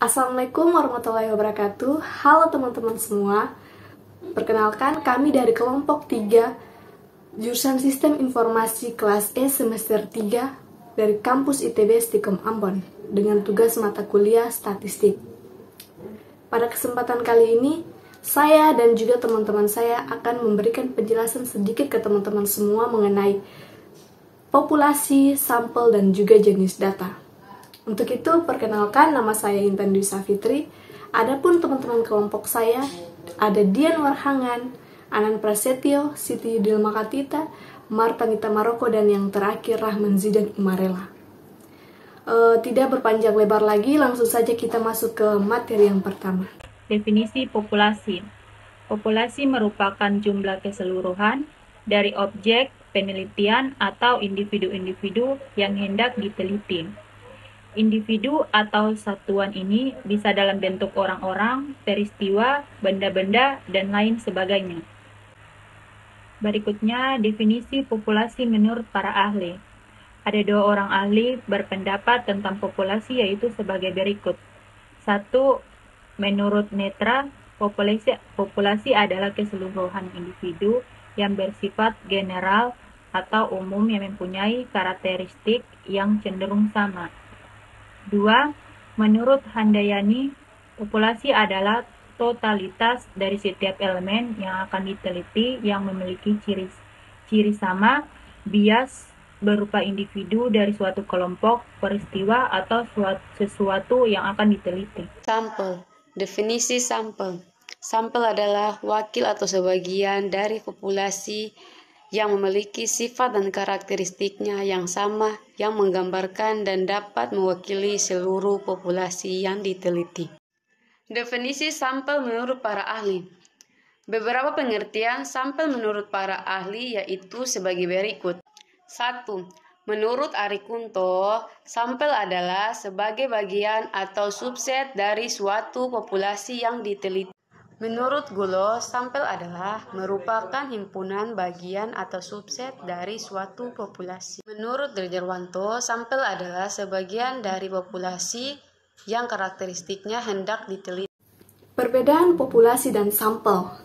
Assalamualaikum warahmatullahi wabarakatuh. Halo teman-teman semua. Perkenalkan, kami dari kelompok 3 jurusan Sistem Informasi kelas E semester 3 dari kampus ITB Stikom Ambon dengan tugas mata kuliah statistik. Pada kesempatan kali ini, saya dan juga teman-teman saya akan memberikan penjelasan sedikit ke teman-teman semua mengenai populasi, sampel, dan juga jenis data. Untuk itu, perkenalkan, nama saya Intan Dwi Safitri. Adapun teman-teman kelompok saya, ada Dian Warhangan, Anan Prasetyo, Siti Yudil Makatita, Marta Nita Maroko, dan yang terakhir Rahman Zidan Umarela. Tidak berpanjang lebar lagi, langsung saja kita masuk ke materi yang pertama. Definisi populasi. Populasi merupakan jumlah keseluruhan dari objek, penelitian, atau individu-individu yang hendak diteliti. Individu atau satuan ini bisa dalam bentuk orang-orang, peristiwa, benda-benda, dan lain sebagainya. Berikutnya, definisi populasi menurut para ahli. Ada 2 orang ahli berpendapat tentang populasi, yaitu sebagai berikut. 1. Menurut Netra, populasi adalah keseluruhan individu yang bersifat general atau umum yang mempunyai karakteristik yang cenderung sama. 2. Menurut Handayani, populasi adalah totalitas dari setiap elemen yang akan diteliti yang memiliki ciri sama, bias, berupa individu dari suatu kelompok, peristiwa, atau sesuatu yang akan diteliti. Sampel. Definisi sampel. Sampel adalah wakil atau sebagian dari populasi yang memiliki sifat dan karakteristiknya yang sama, yang menggambarkan dan dapat mewakili seluruh populasi yang diteliti. Definisi sampel menurut para ahli. Beberapa pengertian sampel menurut para ahli yaitu sebagai berikut. 1. Menurut Ari Kunto, sampel adalah sebagai bagian atau subset dari suatu populasi yang diteliti. Menurut Gulo, sampel adalah merupakan himpunan bagian atau subset dari suatu populasi. Menurut Derjarwanto, sampel adalah sebagian dari populasi yang karakteristiknya hendak diteliti. Perbedaan populasi dan sampel.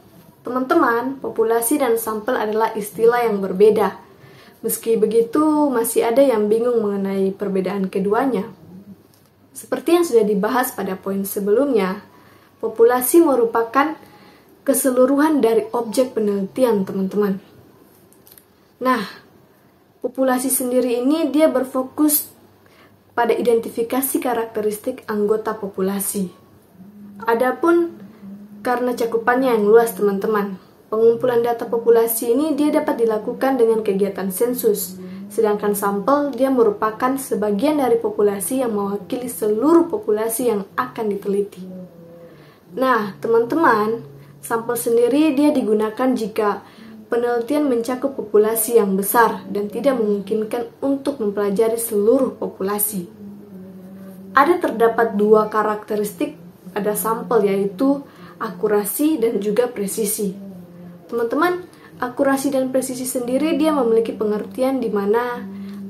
Teman-teman, populasi dan sampel adalah istilah yang berbeda. Meski begitu, masih ada yang bingung mengenai perbedaan keduanya. Seperti yang sudah dibahas pada poin sebelumnya, populasi merupakan keseluruhan dari objek penelitian, teman-teman. Nah, populasi sendiri ini dia berfokus pada identifikasi karakteristik anggota populasi. Adapun karena cakupannya yang luas, teman-teman, pengumpulan data populasi ini dia dapat dilakukan dengan kegiatan sensus. Sedangkan sampel dia merupakan sebagian dari populasi yang mewakili seluruh populasi yang akan diteliti. Nah, teman-teman, sampel sendiri dia digunakan jika penelitian mencakup populasi yang besar dan tidak memungkinkan untuk mempelajari seluruh populasi. Terdapat 2 karakteristik pada sampel, yaitu akurasi dan juga presisi. Teman-teman, akurasi dan presisi sendiri dia memiliki pengertian di mana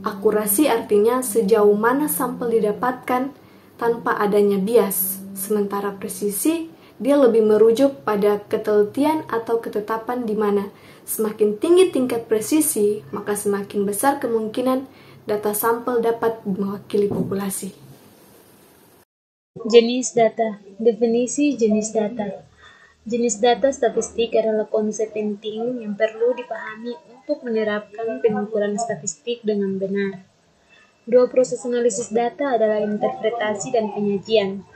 akurasi artinya sejauh mana sampel didapatkan tanpa adanya bias. Sementara presisi, dia lebih merujuk pada ketelitian atau ketetapan di mana semakin tinggi tingkat presisi, maka semakin besar kemungkinan data sampel dapat mewakili populasi. Jenis data. Definisi jenis data. Jenis data statistik adalah konsep penting yang perlu dipahami untuk menerapkan pengukuran statistik dengan benar. 2 proses analisis data adalah interpretasi dan penyajian.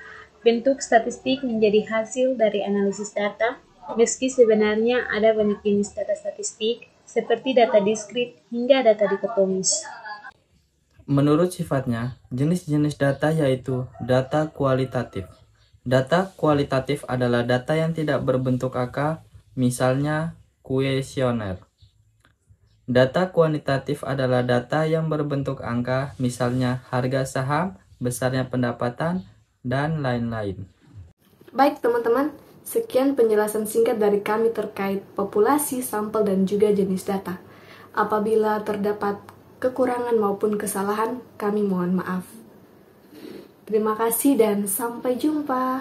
Bentuk statistik menjadi hasil dari analisis data, meski sebenarnya ada banyak jenis data statistik, seperti data diskrit hingga data dikotomis. Menurut sifatnya, jenis-jenis data yaitu data kualitatif. Data kualitatif adalah data yang tidak berbentuk angka, misalnya kuesioner. Data kuantitatif adalah data yang berbentuk angka, misalnya harga saham, besarnya pendapatan, dan lain-lain. Baik teman-teman, sekian penjelasan singkat dari kami terkait populasi, sampel, dan juga jenis data. Apabila terdapat kekurangan maupun kesalahan, kami mohon maaf. Terima kasih dan sampai jumpa.